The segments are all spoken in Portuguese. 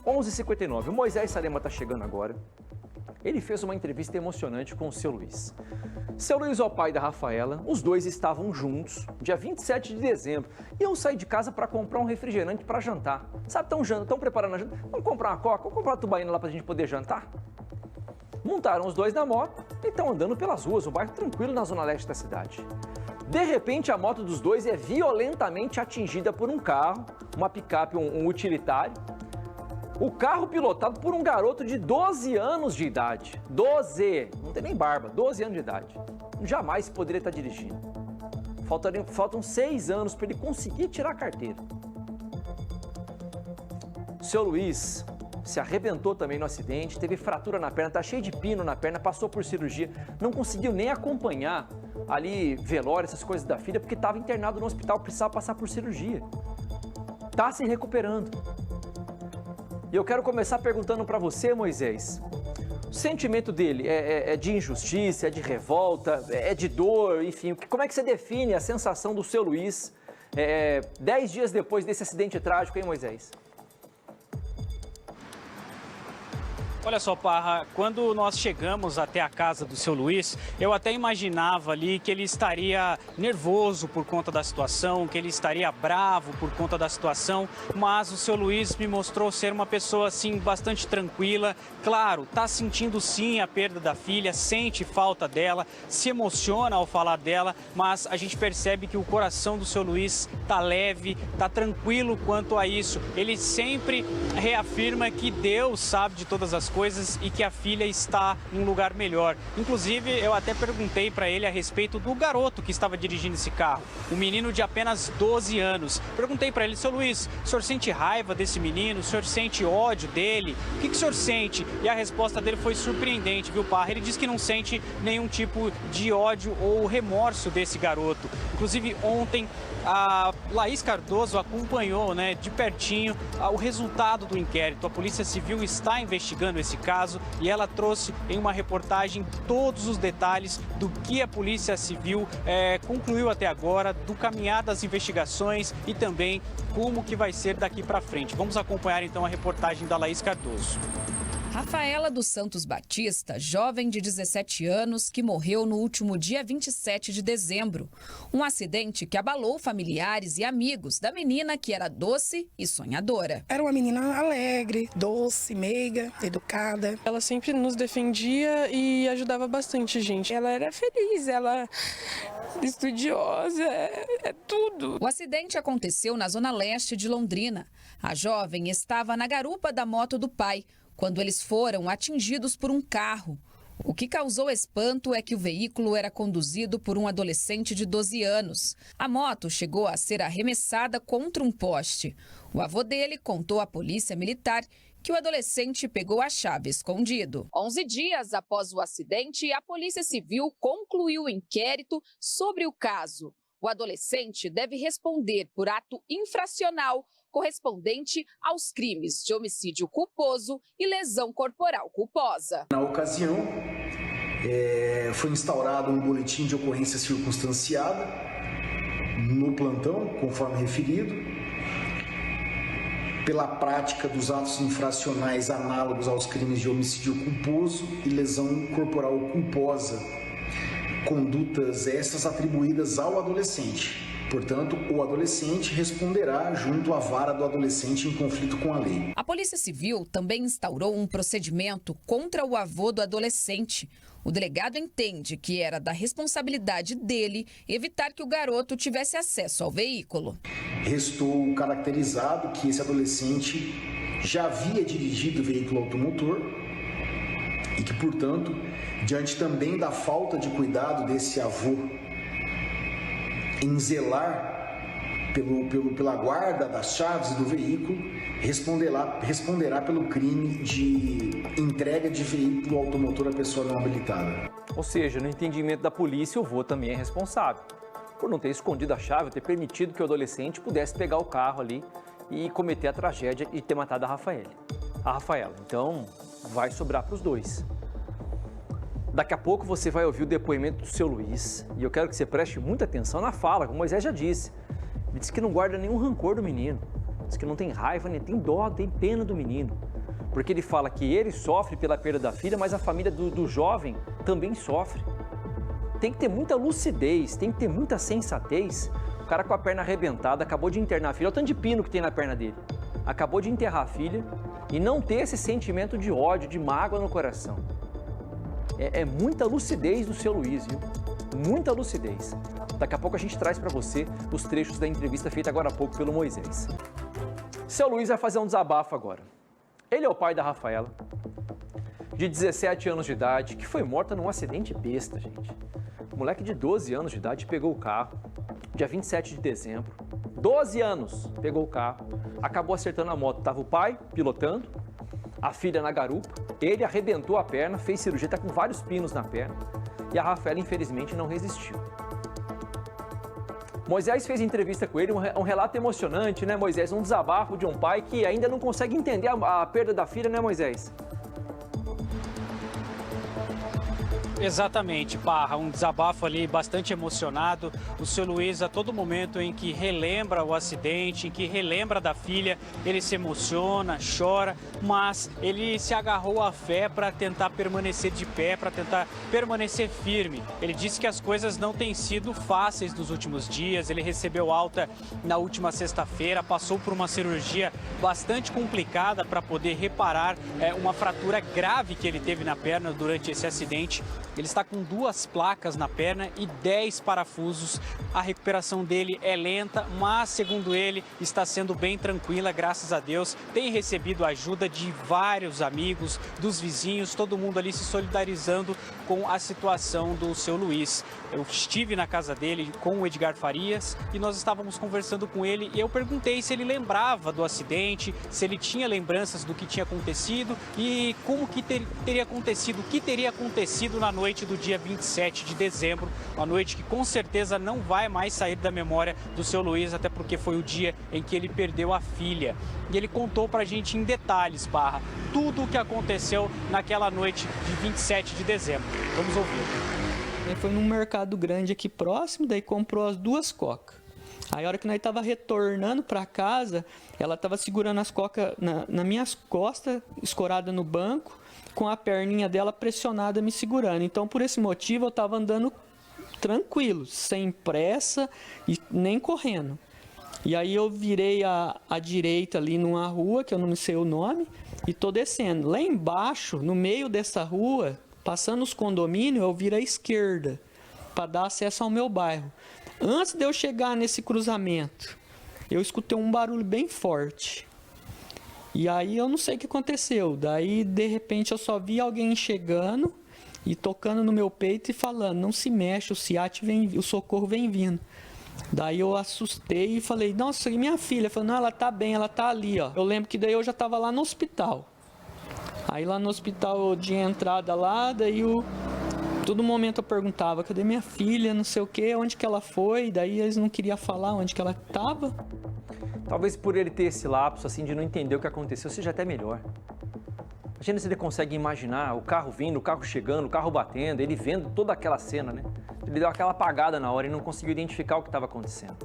11h59, o Moisés Salema está chegando agora. Ele fez uma entrevista emocionante com o seu Luiz. Seu Luiz é o pai da Rafaela, os dois estavam juntos, dia 27 de dezembro. Iam sair de casa para comprar um refrigerante para jantar. Sabe, estão preparando a janta? Vamos comprar uma coca, vamos comprar uma tubaína lá para a gente poder jantar? Montaram os dois na moto e estão andando pelas ruas, o bairro tranquilo na zona leste da cidade. De repente, a moto dos dois é violentamente atingida por um carro, uma picape, um utilitário. O carro pilotado por um garoto de 12 anos de idade. 12! Não tem nem barba, 12 anos de idade. Jamais poderia estar dirigindo. Faltam 6 anos para ele conseguir tirar a carteira. Seu Luiz se arrebentou também no acidente, teve fratura na perna, tá cheio de pino na perna, passou por cirurgia, não conseguiu nem acompanhar ali velório, essas coisas da filha, porque estava internado no hospital, precisava passar por cirurgia. Tá se recuperando. E eu quero começar perguntando para você, Moisés, o sentimento dele é de injustiça, é de revolta, é de dor, enfim, como é que você define a sensação do seu Luiz 10 dias depois desse acidente trágico, hein, Moisés? Olha só, Parra, quando nós chegamos até a casa do seu Luiz, eu até imaginava ali que ele estaria nervoso por conta da situação, que ele estaria bravo por conta da situação, mas o seu Luiz me mostrou ser uma pessoa, assim, bastante tranquila. Claro, tá sentindo sim a perda da filha, sente falta dela, se emociona ao falar dela, mas a gente percebe que o coração do seu Luiz tá leve, tá tranquilo quanto a isso. Ele sempre reafirma que Deus sabe de todas as coisas e que a filha está em um lugar melhor. Inclusive, eu até perguntei para ele a respeito do garoto que estava dirigindo esse carro, um menino de apenas 12 anos. Perguntei para ele: seu Luiz, o senhor sente raiva desse menino? O senhor sente ódio dele? O que o senhor sente? E a resposta dele foi surpreendente, viu, Parra? Ele disse que não sente nenhum tipo de ódio ou remorso desse garoto. Inclusive, ontem, a Laís Cardoso acompanhou, de pertinho o resultado do inquérito. A Polícia Civil está investigando esse caso e ela trouxe em uma reportagem todos os detalhes do que a Polícia Civil concluiu até agora, do caminhar das investigações e também como que vai ser daqui para frente. Vamos acompanhar então a reportagem da Laís Cardoso. Rafaela dos Santos Batista, jovem de 17 anos, que morreu no último dia 27 de dezembro. Um acidente que abalou familiares e amigos da menina, que era doce e sonhadora. Era uma menina alegre, doce, meiga, educada. Ela sempre nos defendia e ajudava bastante a gente. Ela era feliz, ela estudiosa, é tudo. O acidente aconteceu na zona leste de Londrina. A jovem estava na garupa da moto do pai, quando eles foram atingidos por um carro. O que causou espanto é que o veículo era conduzido por um adolescente de 12 anos. A moto chegou a ser arremessada contra um poste. O avô dele contou à polícia militar que o adolescente pegou a chave escondido. 11 dias após o acidente, a Polícia Civil concluiu o inquérito sobre o caso. O adolescente deve responder por ato infracional correspondente aos crimes de homicídio culposo e lesão corporal culposa. Na ocasião, foi instaurado um boletim de ocorrência circunstanciada no plantão, conforme referido, pela prática dos atos infracionais análogos aos crimes de homicídio culposo e lesão corporal culposa, condutas essas atribuídas ao adolescente. Portanto, o adolescente responderá junto à vara do adolescente em conflito com a lei. A Polícia Civil também instaurou um procedimento contra o avô do adolescente. O delegado entende que era da responsabilidade dele evitar que o garoto tivesse acesso ao veículo. Restou caracterizado que esse adolescente já havia dirigido o veículo automotor e que, portanto, diante também da falta de cuidado desse avô em zelar pela guarda das chaves do veículo, responderá pelo crime de entrega de veículo automotor à pessoa não habilitada. Ou seja, no entendimento da polícia, o vô também é responsável por não ter escondido a chave, ter permitido que o adolescente pudesse pegar o carro ali e cometer a tragédia e ter matado a Rafaela. Então, vai sobrar para os dois. Daqui a pouco você vai ouvir o depoimento do seu Luiz e eu quero que você preste muita atenção na fala, como o Moisés já disse. Ele disse que não guarda nenhum rancor do menino. Diz que não tem raiva, nem tem dó, tem pena do menino. Porque ele fala que ele sofre pela perda da filha, mas a família do jovem também sofre. Tem que ter muita lucidez, tem que ter muita sensatez. O cara com a perna arrebentada, acabou de internar a filha, olha o tanto de pino que tem na perna dele. Acabou de enterrar a filha e não ter esse sentimento de ódio, de mágoa no coração. É muita lucidez do seu Luiz, viu? Muita lucidez. Daqui a pouco a gente traz para você os trechos da entrevista feita agora há pouco pelo Moisés. Seu Luiz vai fazer um desabafo agora. Ele é o pai da Rafaela, de 17 anos de idade, que foi morta num acidente besta, gente. O moleque de 12 anos de idade pegou o carro, dia 27 de dezembro. 12 anos, pegou o carro, acabou acertando a moto. Tava o pai pilotando, a filha na garupa, ele arrebentou a perna, fez cirurgia, tá com vários pinos na perna. E a Rafaela, infelizmente, não resistiu. Moisés fez entrevista com ele, um relato emocionante, né, Moisés? Um desabafo de um pai que ainda não consegue entender a perda da filha, né, Moisés? Exatamente, Parra, um desabafo ali bastante emocionado. O seu Luiz, a todo momento em que relembra o acidente, em que relembra da filha, ele se emociona, chora, mas ele se agarrou à fé para tentar permanecer de pé, para tentar permanecer firme. Ele disse que as coisas não têm sido fáceis nos últimos dias, ele recebeu alta na última sexta-feira, passou por uma cirurgia bastante complicada para poder reparar uma fratura grave que ele teve na perna durante esse acidente. Ele está com 2 placas na perna e 10 parafusos. A recuperação dele é lenta, mas, segundo ele, está sendo bem tranquila, graças a Deus. Tem recebido ajuda de vários amigos, dos vizinhos, todo mundo ali se solidarizando com a situação do seu Luiz. Eu estive na casa dele com o Edgar Farias e nós estávamos conversando com ele e eu perguntei se ele lembrava do acidente, se ele tinha lembranças do que tinha acontecido e como que teria acontecido, o que teria acontecido na noite do dia 27 de dezembro, uma noite que com certeza não vai mais sair da memória do seu Luiz, até porque foi o dia em que ele perdeu a filha. E ele contou pra gente em detalhes, Parra, tudo o que aconteceu naquela noite de 27 de dezembro. Vamos ouvir. Ele foi num mercado grande aqui próximo, daí comprou as 2 cocas. Aí a hora que nós tava retornando para casa, ela tava segurando as cocas nas minhas costas, escorada no banco, com a perninha dela pressionada me segurando. Então, por esse motivo, eu tava andando tranquilo, sem pressa e nem correndo. E aí eu virei à direita ali numa rua, que eu não me sei o nome, e tô descendo. Lá embaixo, no meio dessa rua, passando os condomínios, eu viro à esquerda, para dar acesso ao meu bairro. Antes de eu chegar nesse cruzamento, eu escutei um barulho bem forte. E aí eu não sei o que aconteceu. Daí, de repente, eu só vi alguém chegando e tocando no meu peito e falando, não se mexe, o SEAT vem, o socorro vem vindo. Daí eu assustei e falei, nossa, e minha filha? Falei, não, ela tá bem, ela tá ali, ó. Eu lembro que daí eu já tava lá no hospital. Aí lá no hospital de entrada lá, daí todo momento eu perguntava, cadê minha filha, não sei o que, onde que ela foi? Daí eles não queriam falar onde que ela estava. Talvez por ele ter esse lapso, assim, de não entender o que aconteceu, seja até melhor. Imagina se ele consegue imaginar o carro vindo, o carro chegando, o carro batendo, ele vendo toda aquela cena, né? Ele deu aquela apagada na hora e não conseguiu identificar o que estava acontecendo.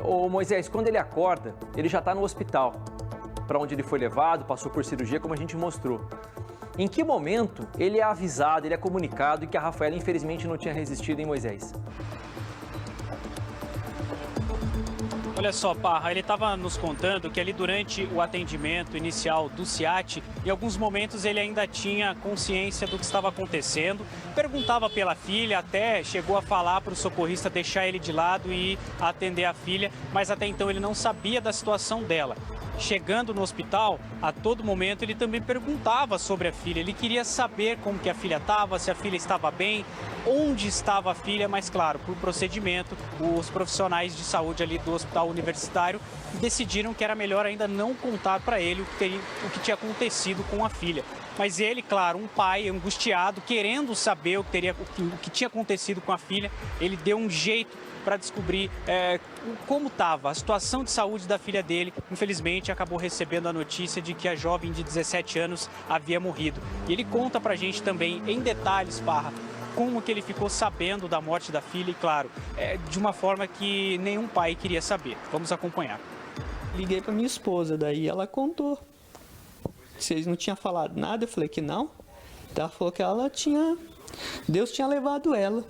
Ô Moisés, quando ele acorda, ele já está no hospital, para onde ele foi levado, passou por cirurgia, como a gente mostrou. Em que momento ele é avisado, ele é comunicado que a Rafaela infelizmente não tinha resistido, hein, Moisés? Olha só, Parra, ele estava nos contando que ali durante o atendimento inicial do SEAT, em alguns momentos ele ainda tinha consciência do que estava acontecendo, perguntava pela filha, até chegou a falar para o socorrista deixar ele de lado e ir atender a filha, mas até então ele não sabia da situação dela. Chegando no hospital, a todo momento ele também perguntava sobre a filha, ele queria saber como que a filha estava, se a filha estava bem, onde estava a filha, mas claro, por procedimento, os profissionais de saúde ali do hospital universitário decidiram que era melhor ainda não contar para ele o que tinha acontecido com a filha. Mas ele, claro, um pai angustiado, querendo saber o que tinha acontecido com a filha, ele deu um jeito para descobrir como estava a situação de saúde da filha dele. Infelizmente, acabou recebendo a notícia de que a jovem de 17 anos havia morrido. E ele conta para a gente também, em detalhes, Parra, como que ele ficou sabendo da morte da filha e, claro, de uma forma que nenhum pai queria saber. Vamos acompanhar. Liguei para minha esposa, daí ela contou. Vocês não tinham falado nada? Eu falei que não. Ela falou que Deus tinha levado ela.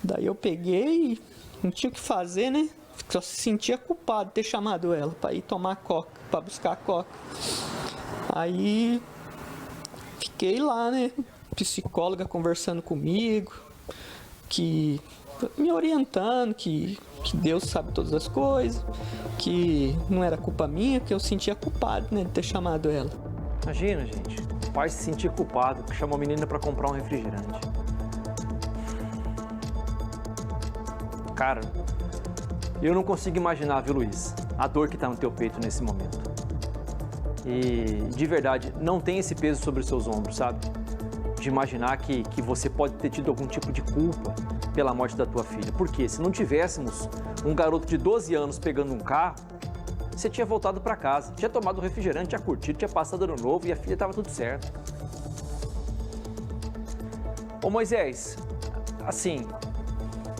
Daí eu peguei e não tinha o que fazer, né? Só se sentia culpado de ter chamado ela para ir tomar coca, para buscar coca. Aí fiquei lá, né? Psicóloga conversando comigo, que me orientando, que Deus sabe todas as coisas, que não era culpa minha, que eu sentia culpado, né, de ter chamado ela. Imagina, gente, o pai se sentir culpado que chamou a menina para comprar um refrigerante. Cara, eu não consigo imaginar, viu, Luiz, a dor que tá no teu peito nesse momento. E, de verdade, não tem esse peso sobre os seus ombros, sabe? De imaginar que você pode ter tido algum tipo de culpa pela morte da tua filha. Porque se não tivéssemos um garoto de 12 anos pegando um carro, você tinha voltado para casa, tinha tomado refrigerante, tinha curtido, tinha passado ano novo e a filha estava tudo certo. Ô Moisés, assim,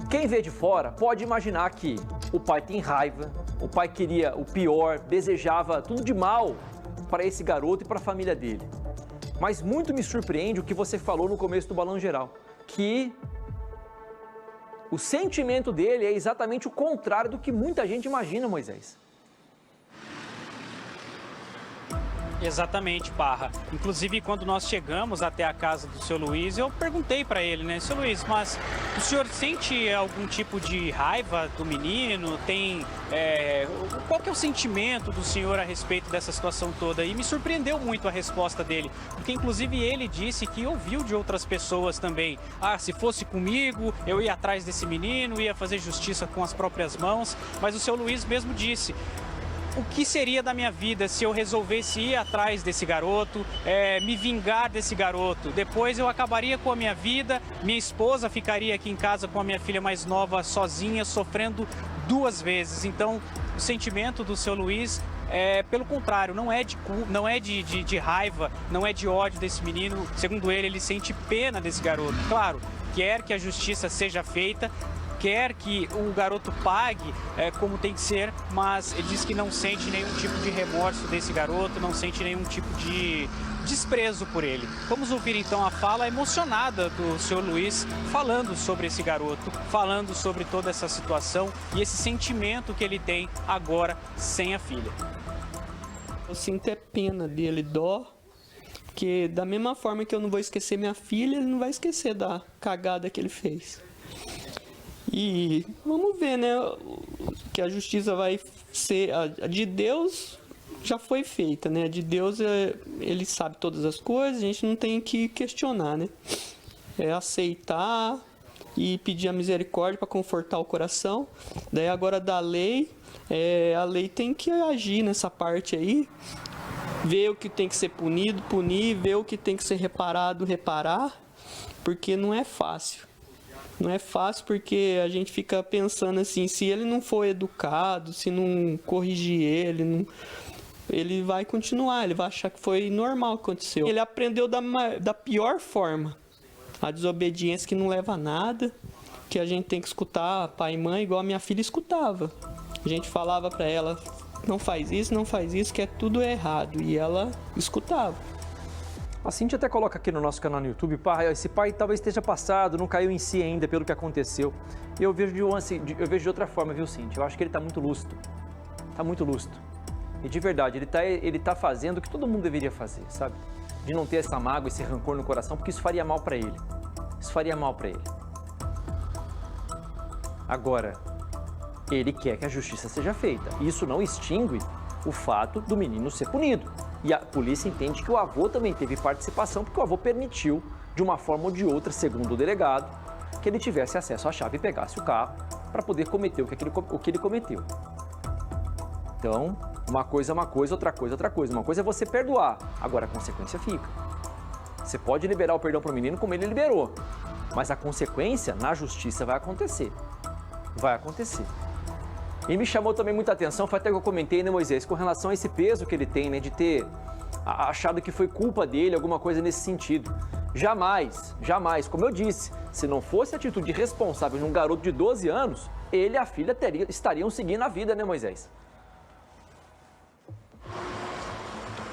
quem vê de fora pode imaginar que o pai tem raiva, o pai queria o pior, desejava tudo de mal para esse garoto e para a família dele. Mas muito me surpreende o que você falou no começo do Balão Geral, que o sentimento dele é exatamente o contrário do que muita gente imagina, Moisés. Exatamente, Parra. Inclusive, quando nós chegamos até a casa do seu Luiz, eu perguntei para ele, né? Seu Luiz, mas o senhor sente algum tipo de raiva do menino? Qual que é o sentimento do senhor a respeito dessa situação toda? E me surpreendeu muito a resposta dele, porque inclusive ele disse que ouviu de outras pessoas também. Ah, se fosse comigo, eu ia atrás desse menino, ia fazer justiça com as próprias mãos. Mas o seu Luiz mesmo disse: o que seria da minha vida se eu resolvesse ir atrás desse garoto, me vingar desse garoto? Depois eu acabaria com a minha vida, minha esposa ficaria aqui em casa com a minha filha mais nova sozinha, sofrendo 2 vezes. Então, o sentimento do seu Luiz pelo contrário, não é de raiva, não é de ódio desse menino. Segundo ele sente pena desse garoto. Claro, quer que a justiça seja feita, quer que o garoto pague como tem que ser, mas ele diz que não sente nenhum tipo de remorso desse garoto, não sente nenhum tipo de desprezo por ele. Vamos ouvir então a fala emocionada do senhor Luiz falando sobre esse garoto, falando sobre toda essa situação e esse sentimento que ele tem agora sem a filha. Eu sinto pena dele, dó, porque da mesma forma que eu não vou esquecer minha filha, ele não vai esquecer da cagada que ele fez. E vamos ver, né, que a justiça vai ser, a de Deus já foi feita, né, a de Deus ele sabe todas as coisas, a gente não tem que questionar, né, é aceitar e pedir a misericórdia para confortar o coração. Daí agora da lei, a lei tem que agir nessa parte aí, ver o que tem que ser punido, punir, ver o que tem que ser reparado, reparar, porque não é fácil. Não é fácil porque a gente fica pensando assim, se ele não for educado, se não corrigir ele vai continuar, ele vai achar que foi normal o que aconteceu. Ele aprendeu da pior forma, a desobediência que não leva a nada, que a gente tem que escutar pai e mãe igual a minha filha escutava. A gente falava para ela, não faz isso, que é tudo errado, e ela escutava. A Cintia até coloca aqui no nosso canal no YouTube, esse pai talvez esteja passado, não caiu em si ainda pelo que aconteceu. Eu vejo de outra forma, viu, Cintia? Eu acho que ele está muito lúcido. Está muito lúcido. E de verdade, ele tá fazendo o que todo mundo deveria fazer, sabe? De não ter essa mágoa, esse rancor no coração, porque isso faria mal para ele. Isso faria mal para ele. Agora, ele quer que a justiça seja feita. Isso não extingue o fato do menino ser punido. E a polícia entende que o avô também teve participação, porque o avô permitiu, de uma forma ou de outra, segundo o delegado, que ele tivesse acesso à chave e pegasse o carro para poder cometer o que ele cometeu. Então, uma coisa é uma coisa, outra coisa é outra coisa. Uma coisa é você perdoar, agora a consequência fica. Você pode liberar o perdão para o menino como ele liberou, mas a consequência na justiça vai acontecer. Vai acontecer. E me chamou também muita atenção, foi até que eu comentei, né, Moisés, com relação a esse peso que ele tem, né, de ter achado que foi culpa dele, alguma coisa nesse sentido. Jamais, jamais, como eu disse, se não fosse a atitude responsável de um garoto de 12 anos, ele e a filha estariam seguindo a vida, né, Moisés?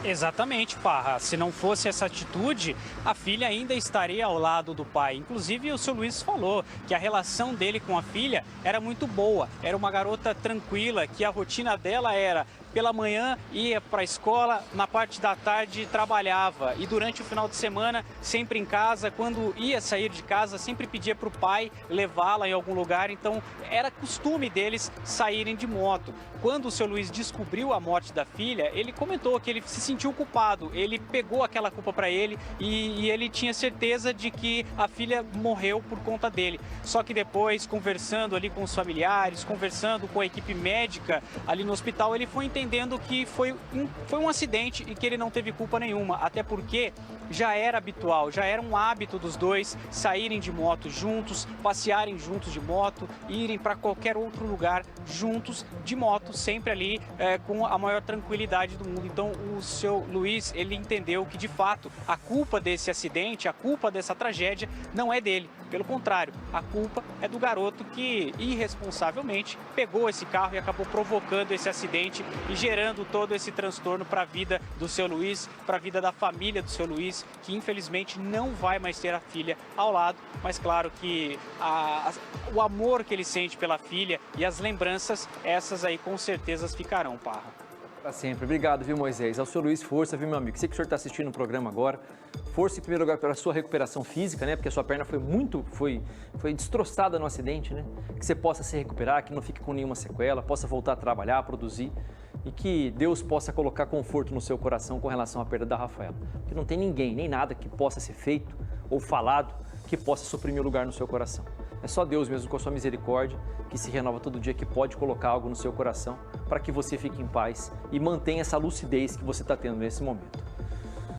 Exatamente, Parra. Se não fosse essa atitude, a filha ainda estaria ao lado do pai. Inclusive, o seu Luiz falou que a relação dele com a filha era muito boa. Era uma garota tranquila, que a rotina dela era: pela manhã ia para a escola, na parte da tarde trabalhava e durante o final de semana sempre em casa. Quando ia sair de casa, sempre pedia para o pai levá-la em algum lugar. Então era costume deles saírem de moto. Quando o seu Luiz descobriu a morte da filha, ele comentou que ele se sentiu culpado. Ele pegou aquela culpa para ele e ele tinha certeza de que a filha morreu por conta dele. Só que depois, conversando ali com os familiares, conversando com a equipe médica ali no hospital, ele foi entendendo que foi um acidente e que ele não teve culpa nenhuma, até porque já era habitual, já era um hábito dos dois saírem de moto juntos, passearem juntos de moto, irem para qualquer outro lugar juntos de moto, sempre ali com a maior tranquilidade do mundo. Então o seu Luiz, ele entendeu que de fato a culpa desse acidente, a culpa dessa tragédia não é dele, pelo contrário, a culpa é do garoto que irresponsavelmente pegou esse carro e acabou provocando esse acidente e gerando todo esse transtorno para a vida do seu Luiz, para a vida da família do seu Luiz, que infelizmente não vai mais ter a filha ao lado, mas claro que o amor que ele sente pela filha e as lembranças, essas aí com certeza ficarão, Parra. Para sempre. Obrigado, viu, Moisés? Ao seu Luiz, força, viu, meu amigo? Sei que o senhor está assistindo o programa agora. Força, em primeiro lugar, pela sua recuperação física, né? Porque a sua perna foi destroçada no acidente, né? Que você possa se recuperar, que não fique com nenhuma sequela, possa voltar a trabalhar, a produzir. E que Deus possa colocar conforto no seu coração com relação à perda da Rafaela. Porque não tem ninguém, nem nada que possa ser feito ou falado que possa suprimir o lugar no seu coração. É só Deus mesmo, com a sua misericórdia, que se renova todo dia, que pode colocar algo no seu coração para que você fique em paz e mantenha essa lucidez que você está tendo nesse momento.